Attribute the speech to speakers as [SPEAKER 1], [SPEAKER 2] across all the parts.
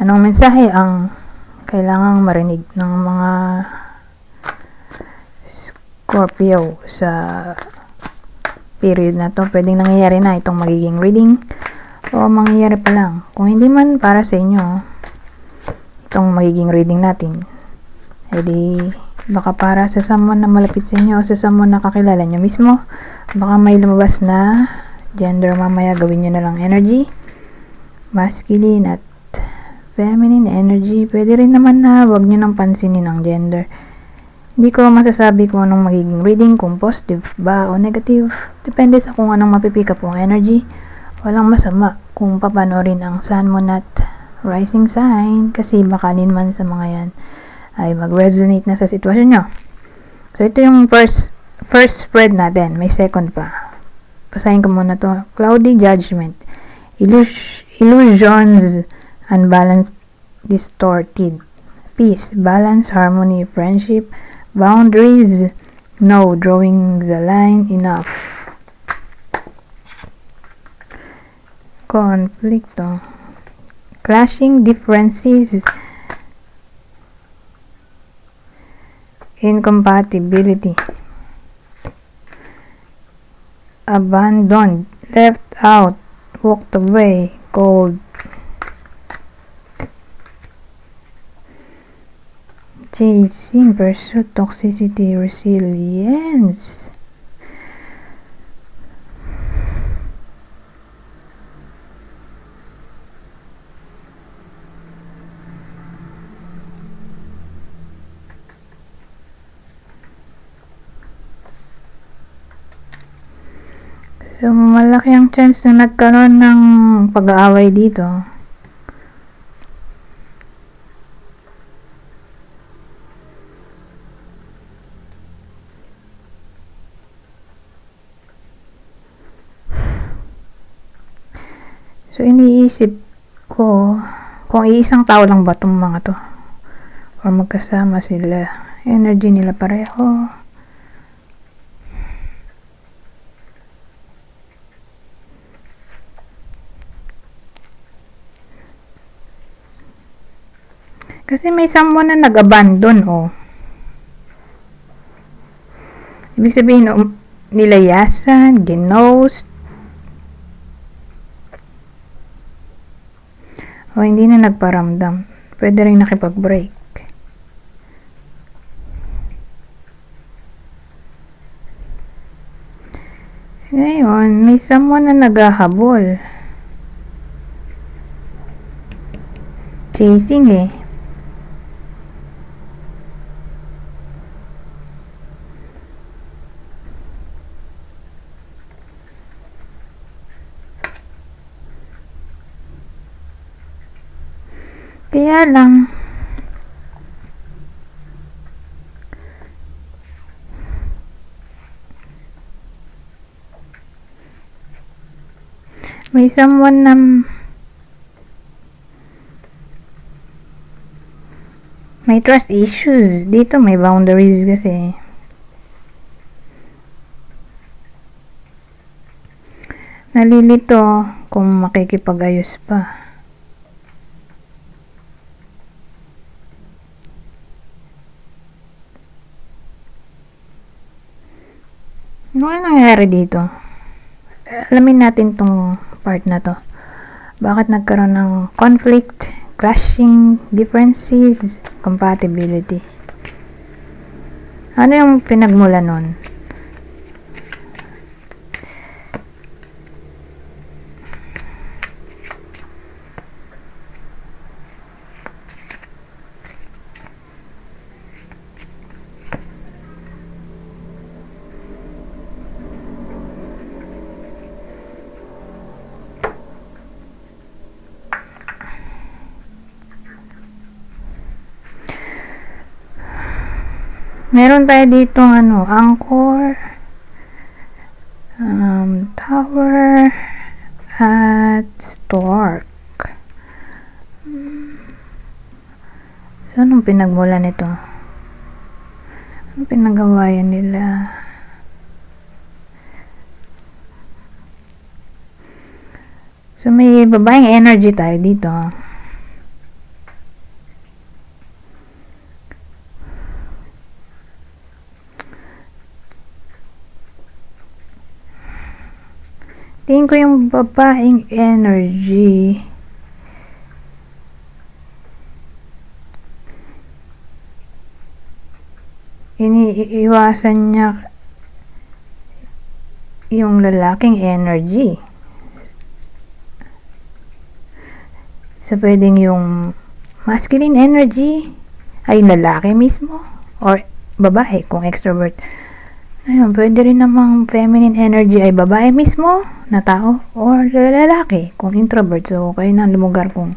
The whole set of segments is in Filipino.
[SPEAKER 1] Anong mensahe ang kailangang marinig ng mga Scorpio sa period na to? Pwedeng nangyayari na itong magiging reading o mangyayari pa lang. Kung hindi man para sa inyo itong magiging reading natin, edi baka para sa someone na malapit sa inyo o sa someone na kakilala nyo mismo. Baka may lumabas na gender mamaya. Gawin nyo na lang energy, masculine at feminine energy. Pwede rin naman na wag nyo nang pansinin ang gender. Hindi ko masasabi kung anong magiging reading, kung positive ba o negative. Depende sa kung anong mapipick up ang energy. Walang masama kung papanorin ang sun, moon at rising sign, kasi baka man sa mga yan ay mag-resonate na sa sitwasyon nyo. So ito yung first spread natin. May second pa. Basahin ko muna to. Cloudy judgment, illusions, unbalanced, distorted, peace, balance, harmony, friendship, boundaries, no, drawing the line, enough, conflict, clashing differences, incompatibility, abandoned, left out, walked away, cold, chasing, pursuit, toxicity, resilience. So, malaki ang chance na nagkaroon ng pag-aaway dito. So, iniisip ko kung iisang tao lang ba itong mga to or magkasama sila. Energy nila pareho. Kasi may someone na nag-abandon, Ibig sabihin, nilayasan, ginost, o hindi na nagparamdam. Pwede rin nakipag-break. Ngayon, may someone na naghahabol. Chasing, Kaya lang, may someone na may trust issues. Dito may boundaries kasi. Nalilito kung makikipag-ayos pa. Ano nangyayari dito? Alamin natin tong part na to. Bakit nagkaroon ng conflict, clashing, differences, compatibility? Ano yung pinagmula nun? Meron tayo dito anchor, tower, at stork. So, anong pinagmula nito? Anong pinagawayan nila? So, may babaeng energy tayo dito. tingin ko yung babaeng energy iniiwasan niya yung lalaking energy. So, pwedeng yung masculine energy ay lalaki mismo or babae kung extrovert. Ayun, pwede rin namang feminine energy ay babae mismo na tao or lalaki kung introvert. So, kayo na lumugar kung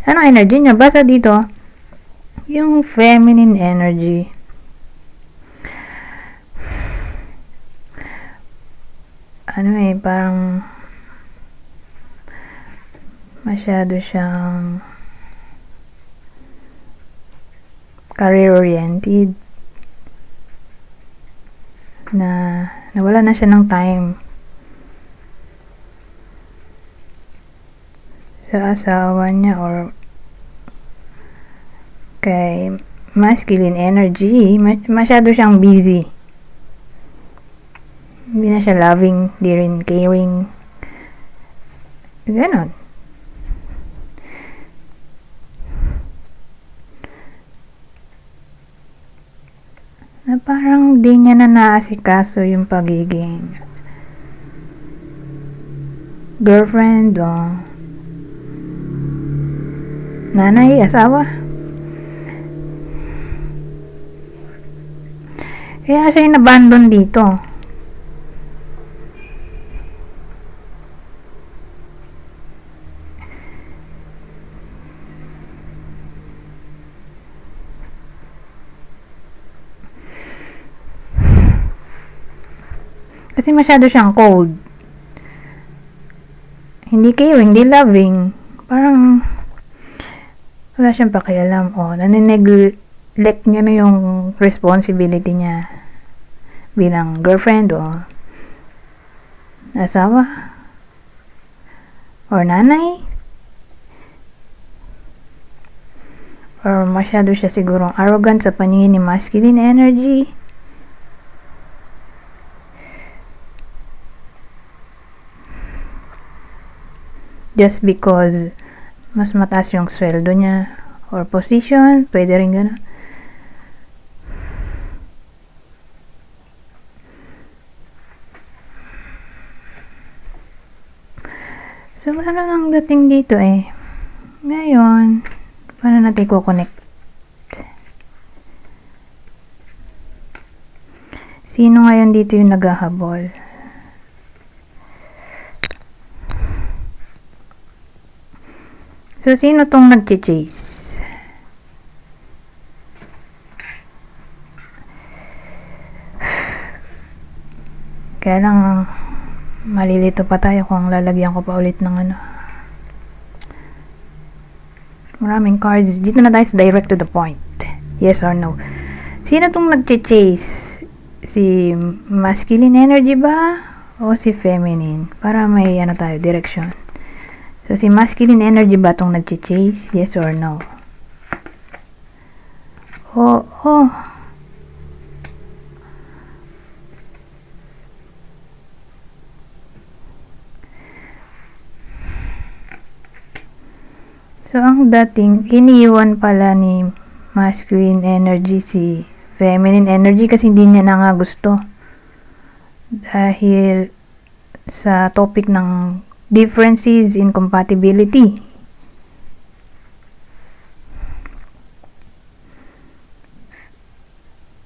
[SPEAKER 1] ano energy niya. Basta dito, yung feminine energy. Parang masyado siyang career-oriented na nawala na siya ng time sa asawa niya or kay masculine energy. Masyado siyang busy. Hindi na siya loving, di rin caring. Ganon. Na parang di niya na naasikaso yung pagiging girlfriend o nanay, asawa. Kaya siya in-abandon dito. Kasi masyado siyang cold. Hindi caring, hindi loving. Parang wala siyang pakialam. Nanineglect niya na yung responsibility niya bilang girlfriend o asawa or nanay. Or masyado siya sigurong arrogant sa paningin ni masculine energy. Just because mas mataas yung sweldo niya or position, pwede rin gano'n. So, ano lang dating dito eh. Ngayon, paano natin i-connect? Sino ngayon dito yung naghahabol? So, sino tong nag-chase? Kaya lang, malilito pa tayo kung lalagyan ko pa ulit ng maraming cards. Dito na tayo sa direct to the point. Yes or no. Sino tong nag-chase? Si masculine energy ba? O si feminine? Para may tayo, direction. So, si masculine energy ba itong nag-chase? Yes or no? Oh. So, ang dating, iniiwan pala ni masculine energy si feminine energy kasi hindi niya na nga gusto. Dahil sa topic ng differences in compatibility.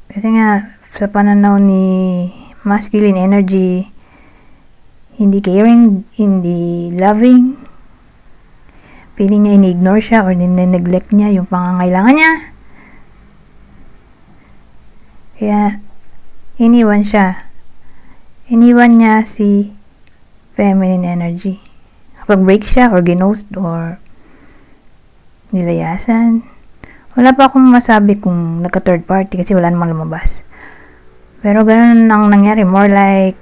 [SPEAKER 1] Kasi nga, sa pananaw ni masculine energy, hindi caring, hindi loving, feeling niya ini-ignore siya or nine-neglect niya yung pangangailangan niya. Kaya, iniwan siya. Iniwan niya si feminine energy. Kapag break siya or ginost or nilayasan, wala pa akong masabi kung nagka-third party kasi wala namang lumabas. Pero ganun ang nangyari. More like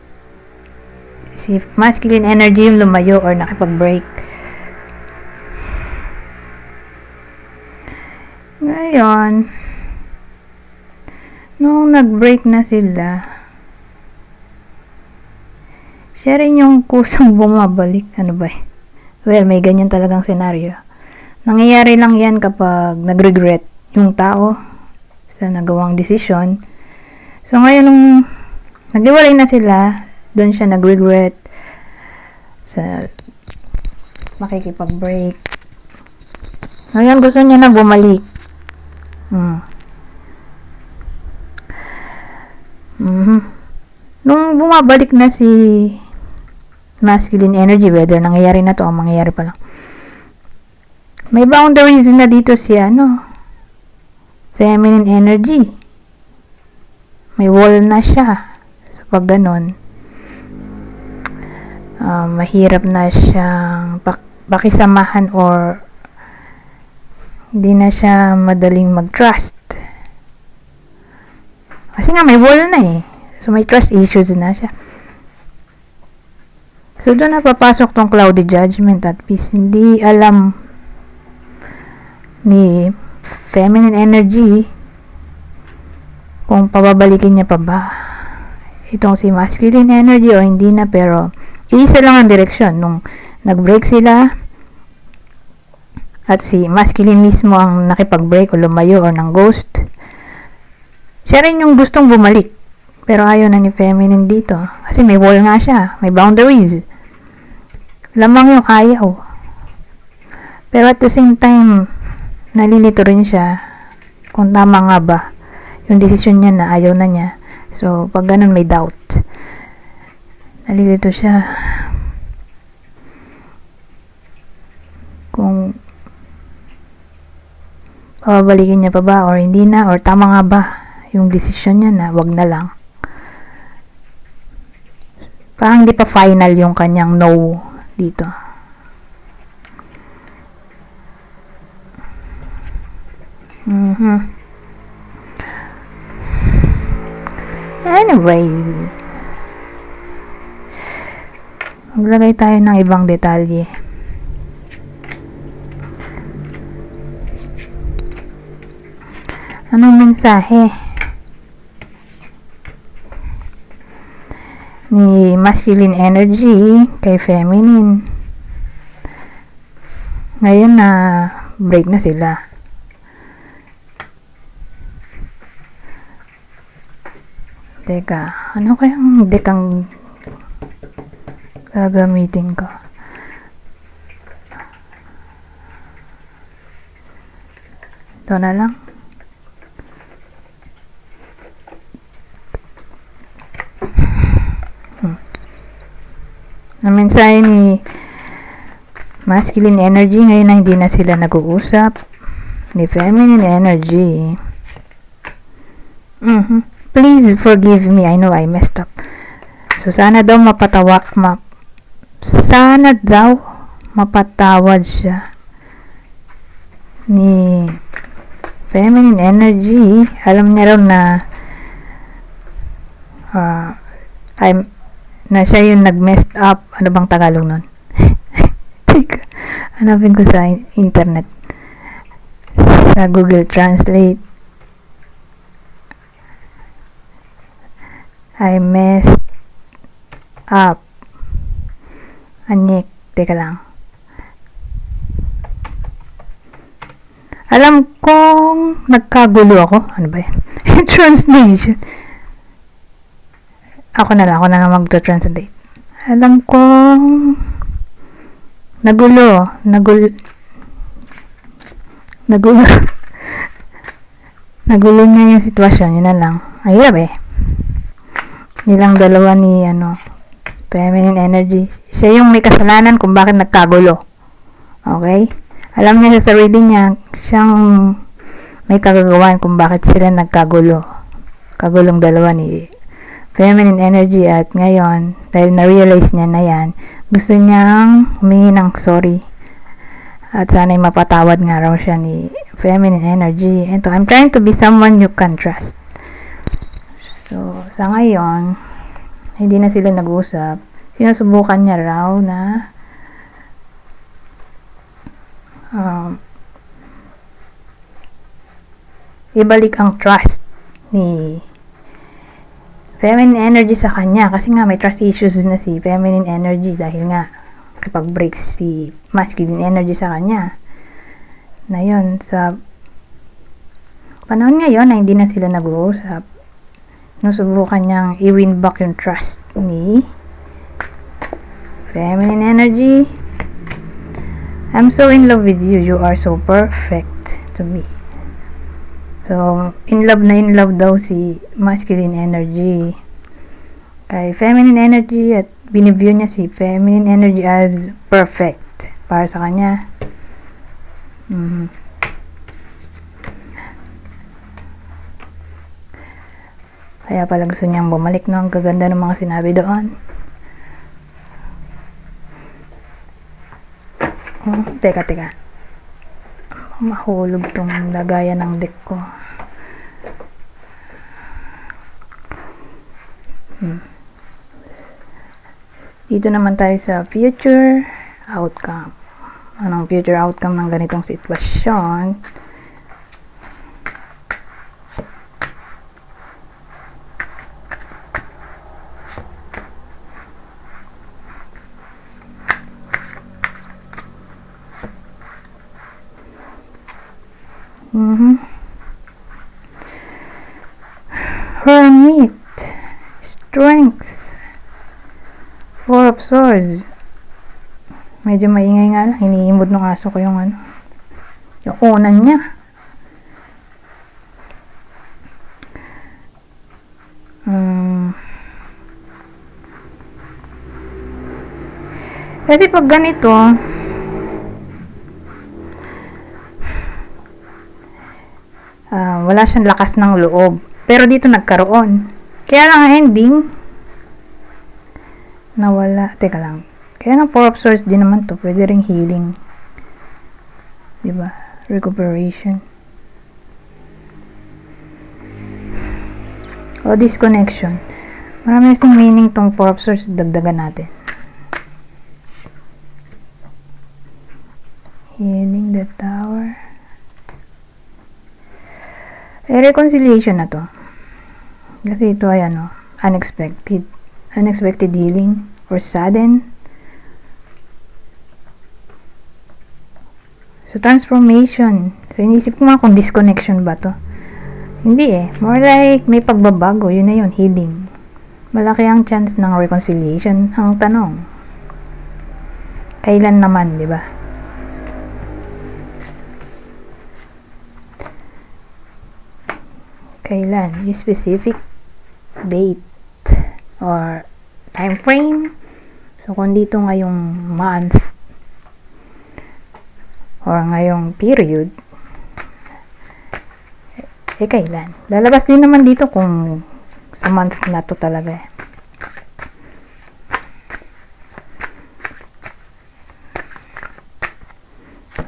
[SPEAKER 1] si masculine energy yung lumayo or nakipag-break. Ngayon, nung nag-break na sila, Siya rin yung kusang bumabalik. Ano ba eh? Well, may ganyan talagang senaryo. Nangyayari lang yan kapag nag-regret yung tao sa nagawang desisyon. So, ngayon nung nag-iwalay na sila, doon siya nag-regret sa makikipag-break. Ngayon gusto niya na bumalik. Nung bumabalik na si masculine energy, whether nangyayari na to o mangyayari pa lang, may boundaries na dito si feminine energy. May wall na siya. So, pag ganun, mahirap na siyang pakisamahan or hindi na siya madaling mag-trust. Kasi nga may wall na eh. So, may trust issues na siya. So, doon na papasok tong cloudy judgment at peace. Hindi alam ni feminine energy kung pababalikin niya pa ba itong si masculine energy o hindi na, pero isa lang ang direksyon. Nung nag-break sila at si masculine mismo ang nakipag-break o lumayo or ng ghost, siya rin yung gustong bumalik, pero ayaw na ni feminine dito kasi may wall nga siya, may boundaries, lamang yung ayaw. Pero at the same time, nalilito rin siya kung tama nga ba yung desisyon niya na ayaw na niya. So pag ganun may doubt, nalilito siya kung pababalikin niya pa ba or hindi na, or tama nga ba yung desisyon niya na wag na lang. Parang di pa final yung kanyang no dito. Anyways, maglagay tayo ng ibang detalye. Anong mensahe ni masculine energy kay feminine ngayon na break na sila? Teka, ano kayang dekang gagamitin ko? Ito na lang. Ang mensahe ni masculine energy ngayon na hindi na sila nag-uusap ni feminine energy. Please forgive me, I know I messed up. So sana daw mapatawad siya ni feminine energy. Alam niya raw na na siya yung nag-messed up. Ano bang Tagalog nun? Teka, hanapin ko sa internet, sa Google Translate. I messed up. Anyek, teka lang. Alam kong nagkagulo ako. Ano ba yan? Translation. Ako na lang mag-translate. Alam kong nagulo niya yung sitwasyon. Yun na lang. Ayab eh. Nilang dalawa ni feminine energy. Siya yung may kasalanan kung bakit nagkagulo. Okay? Alam niya sa sarili niya, siyang may kagagawan kung bakit sila nagkagulo. Kagulong dalawa ni feminine energy, at ngayon, dahil na-realize niya na yan, gusto niyang humingi ng sorry. At sana'y mapatawad nga raw siya ni feminine energy. And I'm trying to be someone you can trust. So, sa ngayon, hindi na sila nag-usap. Sinusubukan niya raw na ibalik ang trust ni feminine energy sa kanya. Kasi nga may trust issues na si feminine energy dahil nga kapag breaks si masculine energy sa kanya. Na yun, sa panahon ngayon na hindi na sila nag-uusap, nusubukan niyang i-win back yung trust ni feminine energy. I'm so in love with you. You are so perfect to me. So, in love daw si masculine energy kay feminine energy at biniview niya si feminine energy as perfect para sa kanya. Kaya pala gusto niyang bumalik, no? Ang gaganda ng mga sinabi doon. Teka. Mahulog tong lagayan ng deck ko. Dito naman tayo sa future outcome. Anong future outcome ng ganitong sitwasyon? Hermit, strength, Four of Swords. Medyo maingay nga lang, iniimod ng aso ko yung yung unan niya. Kasi pag ganito, wala siyang lakas ng loob. Pero dito nagkaroon. Kaya lang ending, nawala. Teka lang. Kaya lang Four of Swords din naman to. Pwede ring healing. Diba? Recuperation. O disconnection. Marami kasing meaning tong Four of Swords. Dagdagan natin. Healing the Tower. Reconciliation na to. Kasi ito ay unexpected. Unexpected healing or sudden. So, transformation. So, inisip ko nga kung disconnection ba to. Hindi More like may pagbabago. Yun na yun, healing. Malaki ang chance ng reconciliation. Ang tanong, kailan naman, di ba? Kailan? Yung specific date or time frame. So, kung dito ngayong month or ngayong period, kailan? Lalabas din naman dito kung sa month na to talaga.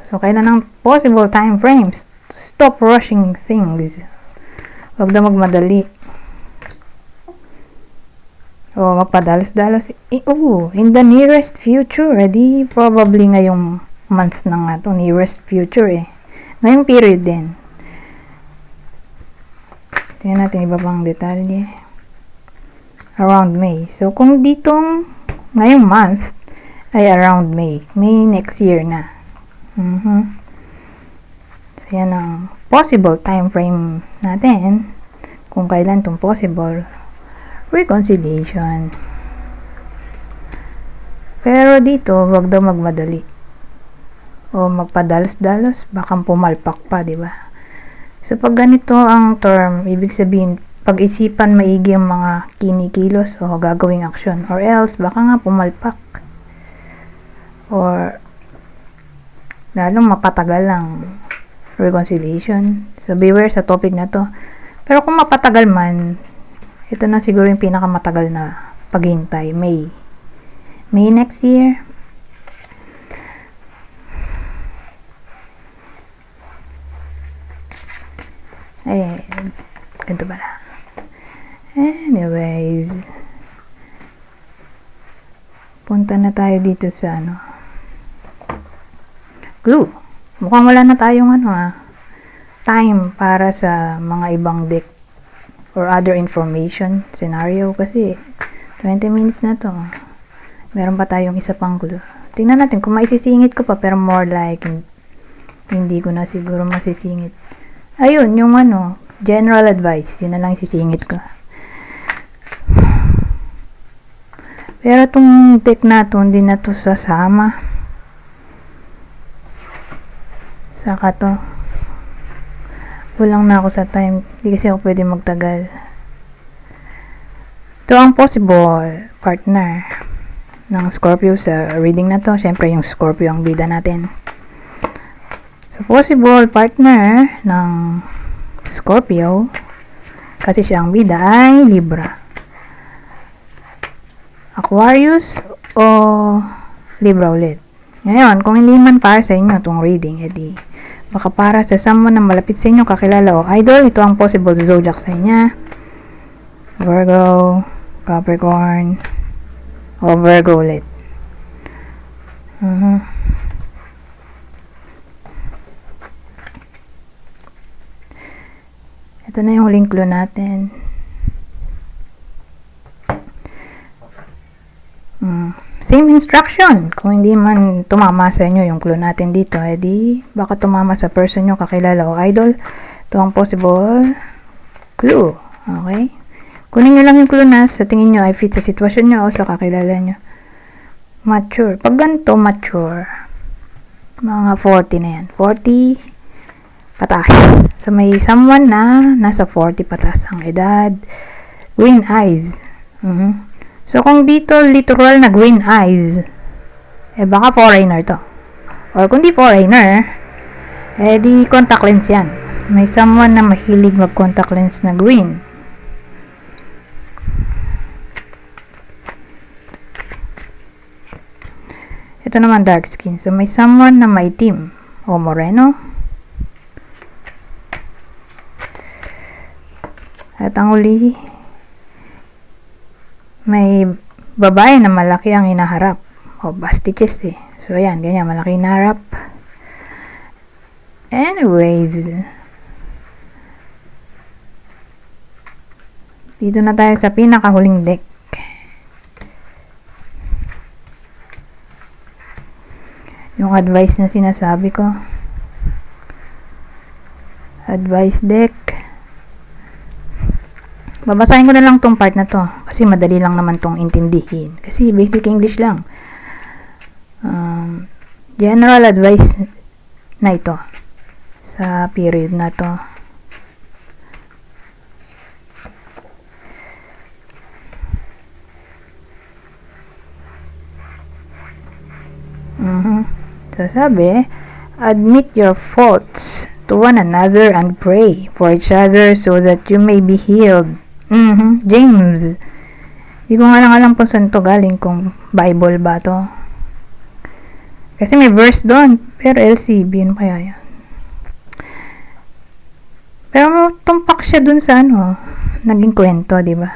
[SPEAKER 1] So, kailan ang possible time frames? Stop rushing things. Huwag na magmadali. O magpadalos-dalos. In the nearest future. Di probably ngayong month na nga to. Nearest future Ngayong period din. Tingnan natin iba pang detalye. Around May. So, kung ditong ngayong month ay around May. May next year na. So, yan ang possible time frame natin kung kailan itong possible reconciliation. Pero dito, wag daw magmadali o magpadalos-dalos, baka pumalpak pa, di ba? So, pag ganito ang term, ibig sabihin, pag-isipan maigi ang mga kinikilos o gagawing aksyon, or else, baka nga pumalpak or lalong mapatagal lang reconciliation. So, beware sa topic na to. Pero kung mapatagal man, ito na siguro yung pinakamatagal na paghintay. May next year. Ganito pala. Anyways, punta na tayo dito sa clue. Mukhang wala na tayong time para sa mga ibang deck or other information scenario kasi 20 minutes na to. Meron pa tayong isa pang clue. Tingnan natin kung maisisingit ko pa, pero more like hindi ko na siguro masisingit. Ayun, yung general advice, yun na lang isisingit ko. Pero itong deck na to, hindi na to sasama. Saka to. Kulang na ako sa time. Hindi kasi ako pwede magtagal. Ito ang possible partner ng Scorpio sa reading na to. Siyempre, yung Scorpio ang bida natin. So, possible partner ng Scorpio, kasi siya ang bida, ay Libra, Aquarius, o Libra ulit. Ngayon, kung hindi man para sa inyo itong reading, edi baka para sa someone na malapit sa inyo, kakilala o idol, ito ang possible zodiac sa inyo. Virgo, Capricorn, o Virgo ulit. Ito na yung huling clue natin. Same instruction. Kung hindi man tumama sa inyo yung clue natin dito, edi baka tumama sa person nyo, kakilala o idol. Ito ang possible clue. Okay? Kunin nyo lang yung clue na sa tingin nyo ay fit sa sitwasyon nyo o sa kakilala nyo. Mature. Pag ganito, mature. Mga 40 na yan. 40 pataas. So, may someone na nasa 40 pataas ang edad. Green eyes. So, kung dito literal na green eyes, baka foreigner to. Or kung di foreigner, di contact lens yan. May someone na mahilig mag-contact lens na green. Ito naman dark skin. So, may someone na maitim o moreno. At ang uli, may babae na malaki ang hinaharap. O, bastiches eh. So, ayan, ganyan, malaki hinaharap. Anyways, dito na tayo sa pinakahuling deck. Yung advice na sinasabi ko. Advice deck. Babasahin ko na lang tong part na to kasi madali lang naman tong intindihin kasi basic English lang. General advice na ito sa period na to. So sabi, admit your faults to one another and pray for each other so that you may be healed. James. Di ko nga lang alam kung saan to galing, kung Bible ba to. Kasi may verse doon, pero LCB, yun kaya yan. Pero tumpak siya dun sa naging kwento, di ba?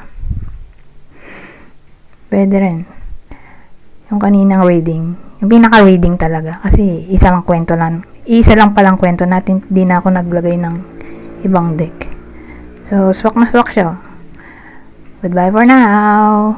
[SPEAKER 1] Pwede rin. Yung kaninang reading, yung pinaka-reading talaga, kasi isa lang palang kwento natin, di na ako naglagay ng ibang deck. So, swak na swak siya. Goodbye for now.